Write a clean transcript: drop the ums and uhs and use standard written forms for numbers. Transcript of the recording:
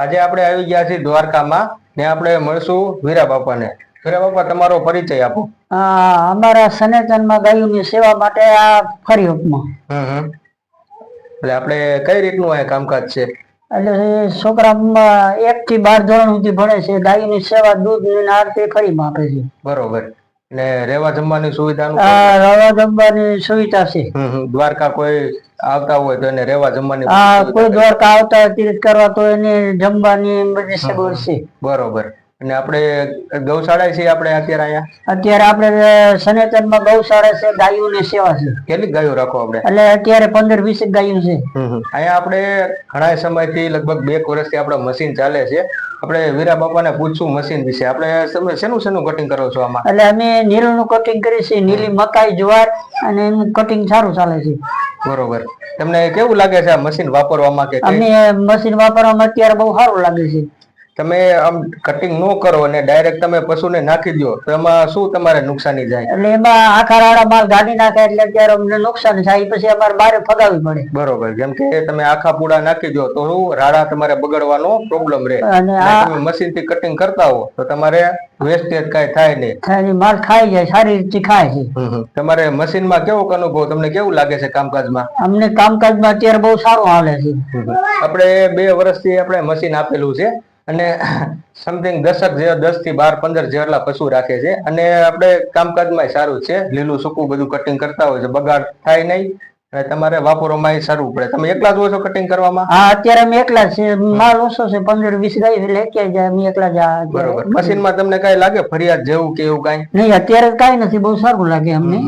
આજે આપણે આવી ગયા છીએ દ્વારકામાં ને આપણે મળશું વીરા બાપાને. વીરા બાપા, તમારો પરિચય આપો. અમારા સનાતનમાં ગાયોની સેવા માટે આ ફરી ઉપમાં. એટલે આપણે કઈ રીતનું આ કામકાજ છે? એટલે છોકરા 1 થી 12 ધોરણ સુધી ભણે છે. ગાયોની સેવા, દૂધ ને આરતી ફરીમાં આપે છે. બરોબર. ને રહેવા જમવાની સુવિધાનું? રહેવા જમવાની સુવિધા છે. દ્વારકા કોઈ આવતા હોય તો એને રહેવા જમવાની? કોઈ દ્વારકા આવતા હોય તીર્થ કરવા તો એને જમવાની બધી સગવડ છે. બરોબર. અને આપણે ગૌશાળા છે આપણે અત્યારે અહીંયા? અત્યારે આપણે સનાતનમાં ગૌશાળા છે, ગાયોની સેવા છે. કેટલી ગાયો રાખો આપણે? એટલે અત્યારે 15-20 ગાયો છે. અહીંયા આપણે ઘણા સમયથી લગભગ 2 વર્ષથી આપણા મશીન ચાલે છે. આપણે વીરા બાપાને પૂછશું મશીન વિશે. આપણે શેનું કટિંગ કરો છો આમાં? એટલે અમે નીલનું કટિંગ કરીએ છીએ. નીલી મકાઈ, જુવાર, અને એનું કટિંગ સારું ચાલે છે. બરોબર. તમને કેવું લાગે છે આ મશીન વાપરવામાં? કે અમે મશીન વાપરવામાં અત્યારે બહુ સારું લાગે છે. તમે આમ કટિંગ ન કરો અને ડાયરેક્ટ તમે પશુને નાખી દો તો એમાં શું તમારે નુકસાની જાય? એટલે એમાં આખા રાડા માલ ગાડી નાખે એટલે અત્યારે અમને નુકસાન થાય, પછી અમારે બારે ફગાવવી પડે. બરોબર. જેમ કે તમે આખા પૂડા નાખી દો તો રાડા તમારે બગડવાનો પ્રોબ્લેમ રહે. અને તમે મશીન થી કટિંગ કરતા હો તો તમારે વેસ્ટેજ કઈ થાય નહીં, માલ ખાઈ જાય, સારી રીતે ખાય છે. તમારે મશીનમાં કેવો અનુભવ, તમને કેવું લાગે છે કામકાજમાં? અમને કામકાજમાં અત્યારે બહુ સારું હાલે છે. આપણે 2 વર્ષથી આપણે મશીન આપેલું છે અને સમથિંગ 10 થી 12, 15 જેટલા પશુ રાખે છે. અને આપણે કામકાજમાં સારું છે. લીલું સૂકું બધું કટિંગ કરતા હોય છે, બગાડ થાય નહીં અને તમારે વાપરવામાં સારું પડે. તમે એકલા જ હોય છો કટિંગ કરવામાં? હા, અત્યારે અમે એકલા છે. માલ ઓછો છે, 15-20 ગાય એટલે ક્યાંય જાય, અમે એકલા જ. બરોબર. મશીનમાં તમને કઈ લાગે ફરિયાદ જેવું કે એવું કઈ? નહીં, અત્યારે કઈ નથી, બહુ સારું લાગે અમને.